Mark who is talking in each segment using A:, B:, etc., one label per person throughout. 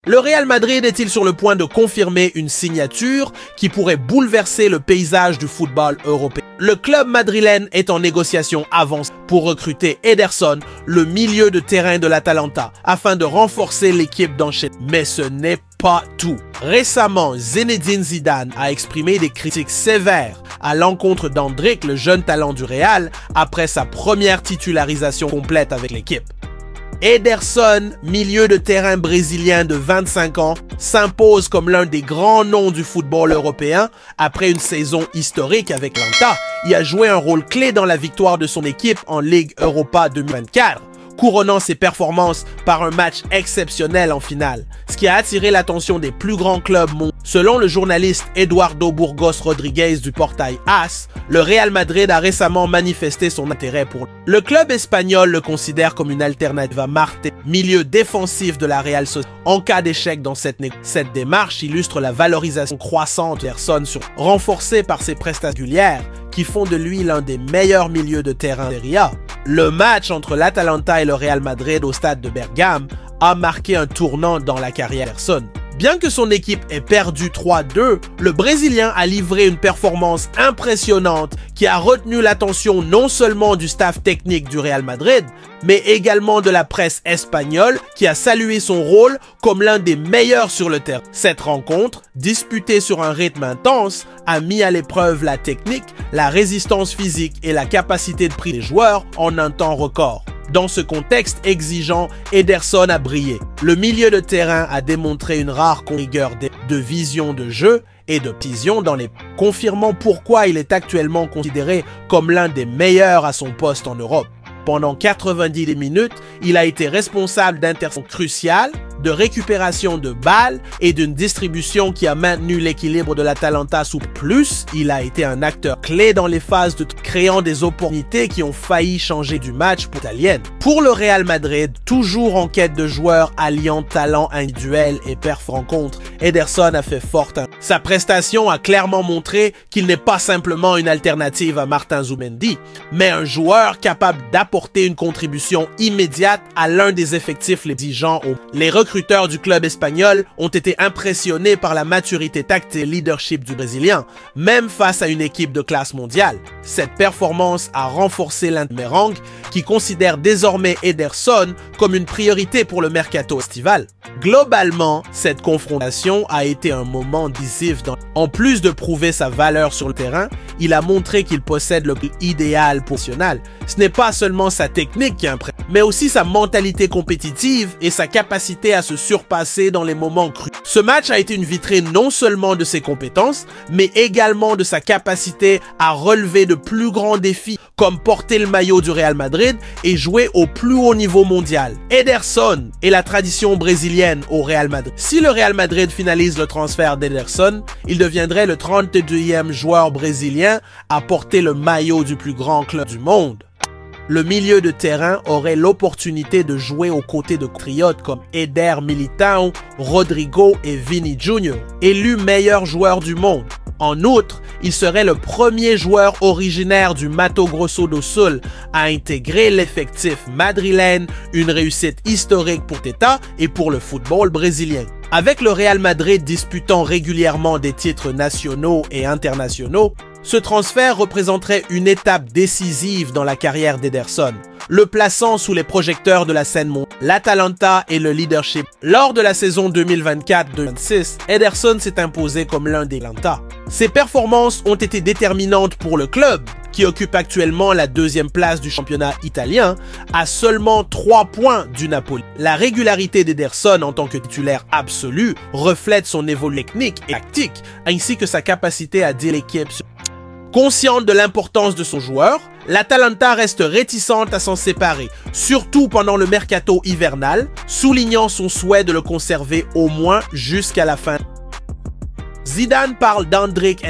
A: Le Real Madrid est-il sur le point de confirmer une signature qui pourrait bouleverser le paysage du football européen? Le club madrilène est en négociation avancée pour recruter Ederson, le milieu de terrain de l'Atalanta, afin de renforcer l'équipe d'enchaînement. Mais ce n'est pas tout. Récemment, Zinedine Zidane a exprimé des critiques sévères à l'encontre d'Endrick, le jeune talent du Real, après sa première titularisation complète avec l'équipe. Ederson, milieu de terrain brésilien de 25 ans, s'impose comme l'un des grands noms du football européen après une saison historique avec l'Atalanta. Il a joué un rôle clé dans la victoire de son équipe en Ligue Europa 2024, couronnant ses performances par un match exceptionnel en finale, ce qui a attiré l'attention des plus grands clubs mondiaux. Selon le journaliste Eduardo Burgos Rodriguez du portail AS, le Real Madrid a récemment manifesté son intérêt pour lui. Le club espagnol le considère comme une alternative à Martin, milieu défensif de la Real Sociedad. En cas d'échec dans cette démarche illustre la valorisation croissante d'Ederson, renforcée par ses prestations régulières, qui font de lui l'un des meilleurs milieux de terrain de Serie A. Le match entre l'Atalanta et le Real Madrid au stade de Bergame a marqué un tournant dans la carrière d'Ederson. Bien que son équipe ait perdu 3-2, le Brésilien a livré une performance impressionnante qui a retenu l'attention non seulement du staff technique du Real Madrid, mais également de la presse espagnole qui a salué son rôle comme l'un des meilleurs sur le terrain. Cette rencontre, disputée sur un rythme intense, a mis à l'épreuve la technique, la résistance physique et la capacité de prise des joueurs en un temps record. Dans ce contexte exigeant, Ederson a brillé. Le milieu de terrain a démontré une rare rigueur de vision de jeu et de précision dans les confirmant pourquoi il est actuellement considéré comme l'un des meilleurs à son poste en Europe. Pendant 90 minutes, il a été responsable d'interceptions cruciales, de récupération de balles et d'une distribution qui a maintenu l'équilibre de l'Atalanta sous plus. Il a été un acteur clé dans les phases de créant des opportunités qui ont failli changer du match pour l'Italienne. Pour le Real Madrid, toujours en quête de joueurs alliant talent individuel et perf rencontre, Ederson a fait forte. Sa prestation a clairement montré qu'il n'est pas simplement une alternative à Martin Zubimendi, mais un joueur capable d'apporter une contribution immédiate à l'un des effectifs les exigeants. Les recruteurs du club espagnol ont été impressionnés par la maturité tactique et leadership du Brésilien, même face à une équipe de classe mondiale. Cette performance a renforcé l'Interang, qui considère désormais Ederson comme une priorité pour le mercato estival. Globalement, cette confrontation a été un moment décisif. En plus de prouver sa valeur sur le terrain, il a montré qu'il possède le idéal professionnel. Ce n'est pas seulement sa technique qui impressionne, mais aussi sa mentalité compétitive et sa capacité à se surpasser dans les moments crus. Ce match a été une vitrine non seulement de ses compétences, mais également de sa capacité à relever de plus grands défis, comme porter le maillot du Real Madrid et jouer au plus haut niveau mondial. Ederson est la tradition brésilienne au Real Madrid. Si le Real Madrid finalise le transfert d'Ederson, il deviendrait le 32e joueur brésilien à porter le maillot du plus grand club du monde. Le milieu de terrain aurait l'opportunité de jouer aux côtés de compatriotes comme Eder Militão, Rodrigo et Vini Jr., élus meilleurs joueurs du monde. En outre, il serait le premier joueur originaire du Mato Grosso do Sul à intégrer l'effectif madrilène, une réussite historique pour Teta et pour le football brésilien. Avec le Real Madrid disputant régulièrement des titres nationaux et internationaux, ce transfert représenterait une étape décisive dans la carrière d'Ederson, le plaçant sous les projecteurs de la scène mondiale. L'Atalanta et le leadership. Lors de la saison 2024-2026, Ederson s'est imposé comme l'un des Atalanta. Ses performances ont été déterminantes pour le club, qui occupe actuellement la deuxième place du championnat italien, à seulement 3 points du Napoli. La régularité d'Ederson en tant que titulaire absolu reflète son évolution technique et tactique, ainsi que sa capacité à dire l'équipe. Consciente de l'importance de son joueur, l'Atalanta reste réticente à s'en séparer, surtout pendant le mercato hivernal, soulignant son souhait de le conserver au moins jusqu'à la fin. Zidane parle d'Endrick,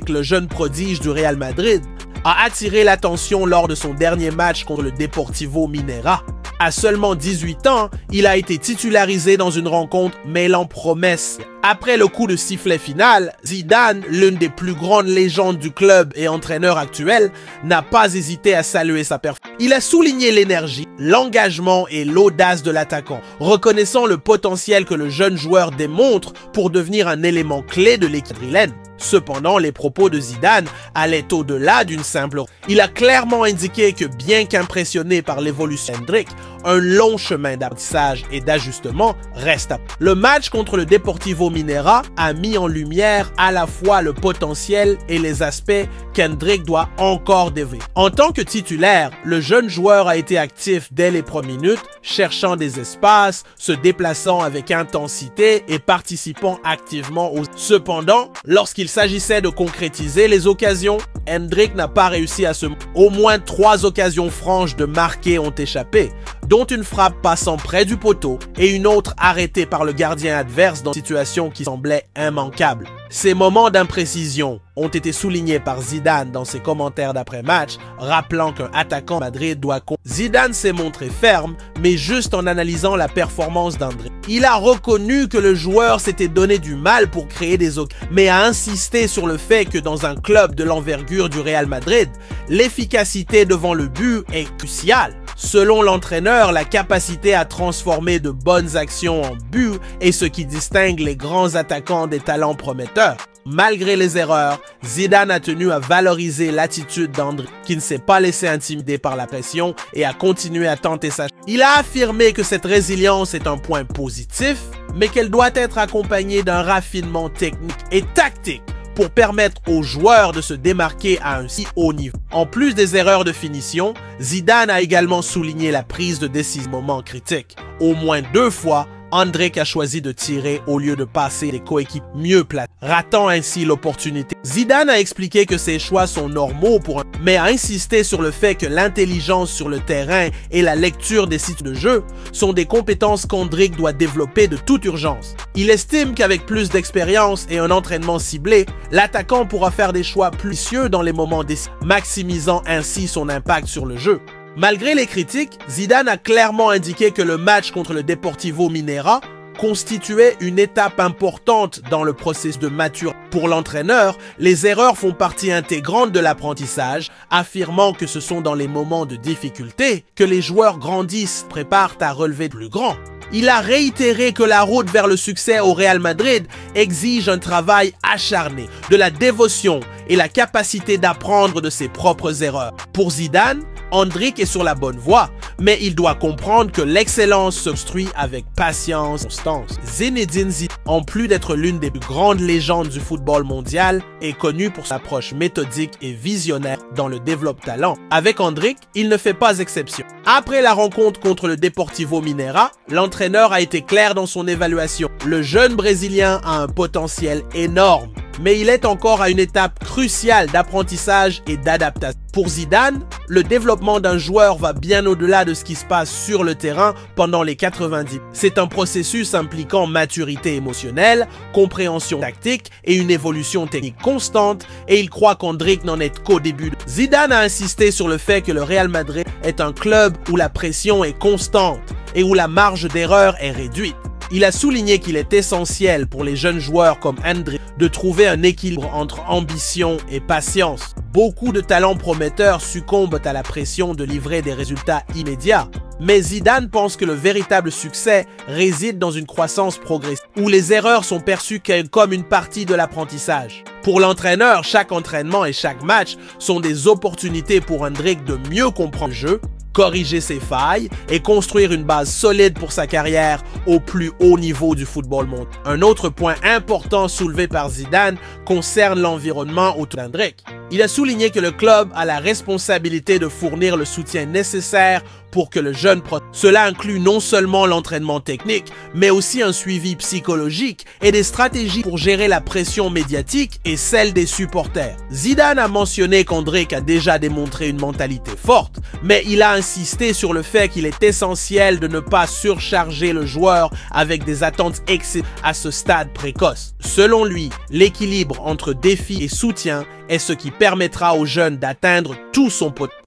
A: le jeune prodige du Real Madrid, a attiré l'attention lors de son dernier match contre le Deportivo Minera. À seulement 18 ans, il a été titularisé dans une rencontre mêlant promesse Après le coup de sifflet final, Zidane, l'une des plus grandes légendes du club et entraîneur actuel, n'a pas hésité à saluer sa performance. Il a souligné l'énergie, l'engagement et l'audace de l'attaquant, reconnaissant le potentiel que le jeune joueur démontre pour devenir un élément clé de l'équipe madrilène. Cependant, les propos de Zidane allaient au-delà d'une simple... Il a clairement indiqué que bien qu'impressionné par l'évolution d'Hendrick, un long chemin d'apprentissage et d'ajustement reste à... Le match contre le Deportivo Minera a mis en lumière à la fois le potentiel et les aspects qu'Hendrick doit encore développer. En tant que titulaire, le jeune joueur a été actif dès les premières minutes, cherchant des espaces, se déplaçant avec intensité et participant activement aux... Cependant, lorsqu'il s'agissait de concrétiser les occasions, Hendrick n'a pas réussi à se... Au moins 3 occasions franches de marquer ont échappé, dont une frappe passant près du poteau et une autre arrêtée par le gardien adverse dans une situation qui semblait immanquable. Ces moments d'imprécision ont été soulignés par Zidane dans ses commentaires d'après-match, rappelant qu'un attaquant Madrid doit... Zidane s'est montré ferme, mais juste en analysant la performance d'Hendrick. Il a reconnu que le joueur s'était donné du mal pour créer des occasions, mais a insisté sur le fait que dans un club de l'envergure du Real Madrid, l'efficacité devant le but est cruciale. Selon l'entraîneur, la capacité à transformer de bonnes actions en buts est ce qui distingue les grands attaquants des talents prometteurs. Malgré les erreurs, Zidane a tenu à valoriser l'attitude d'Hendrick, qui ne s'est pas laissé intimider par la pression et a continué à tenter sa chance. Il a affirmé que cette résilience est un point positif, mais qu'elle doit être accompagnée d'un raffinement technique et tactique pour permettre aux joueurs de se démarquer à un si haut niveau. En plus des erreurs de finition, Zidane a également souligné la prise de décision au moment critique. Au moins 2 fois, Hendrick a choisi de tirer au lieu de passer des coéquipiers mieux placés, ratant ainsi l'opportunité. Zidane a expliqué que ces choix sont normaux mais a insisté sur le fait que l'intelligence sur le terrain et la lecture des sites de jeu sont des compétences qu'Hendrick doit développer de toute urgence. Il estime qu'avec plus d'expérience et un entraînement ciblé, l'attaquant pourra faire des choix plus précieux dans les moments décisifs, maximisant ainsi son impact sur le jeu. Malgré les critiques, Zidane a clairement indiqué que le match contre le Deportivo Minera constituait une étape importante dans le processus de maturité. Pour l'entraîneur, les erreurs font partie intégrante de l'apprentissage, affirmant que ce sont dans les moments de difficulté que les joueurs grandissent, préparent à relever plus grand. Il a réitéré que la route vers le succès au Real Madrid exige un travail acharné, de la dévotion et la capacité d'apprendre de ses propres erreurs. Pour Zidane, Hendrick est sur la bonne voie, mais il doit comprendre que l'excellence se construit avec patience et constance. Zinedine Zidane, en plus d'être l'une des plus grandes légendes du football mondial, est connu pour son approche méthodique et visionnaire dans le développement de talent. Avec Hendrick, il ne fait pas exception. Après la rencontre contre le Deportivo Minera, l'entraîneur a été clair dans son évaluation. Le jeune Brésilien a un potentiel énorme, mais il est encore à une étape cruciale d'apprentissage et d'adaptation. Pour Zidane, le développement d'un joueur va bien au-delà de ce qui se passe sur le terrain pendant les 90. C'est un processus impliquant maturité émotionnelle, compréhension tactique et une évolution technique constante, et il croit qu'Hendrick n'en est qu'au début. Zidane a insisté sur le fait que le Real Madrid est un club où la pression est constante et où la marge d'erreur est réduite. Il a souligné qu'il est essentiel pour les jeunes joueurs comme Hendrick de trouver un équilibre entre ambition et patience. Beaucoup de talents prometteurs succombent à la pression de livrer des résultats immédiats. Mais Zidane pense que le véritable succès réside dans une croissance progressive, où les erreurs sont perçues comme une partie de l'apprentissage. Pour l'entraîneur, chaque entraînement et chaque match sont des opportunités pour Hendrick de mieux comprendre le jeu, corriger ses failles et construire une base solide pour sa carrière au plus haut niveau du football mondial. Un autre point important soulevé par Zidane concerne l'environnement autour d'Hendrick. Il a souligné que le club a la responsabilité de fournir le soutien nécessaire pour que le jeune Cela inclut non seulement l'entraînement technique, mais aussi un suivi psychologique et des stratégies pour gérer la pression médiatique et celle des supporters. Zidane a mentionné qu'Hendrick a déjà démontré une mentalité forte, mais il a insisté sur le fait qu'il est essentiel de ne pas surcharger le joueur avec des attentes excessives à ce stade précoce. Selon lui, l'équilibre entre défi et soutien est ce qui permettra au jeune d'atteindre tout son potentiel.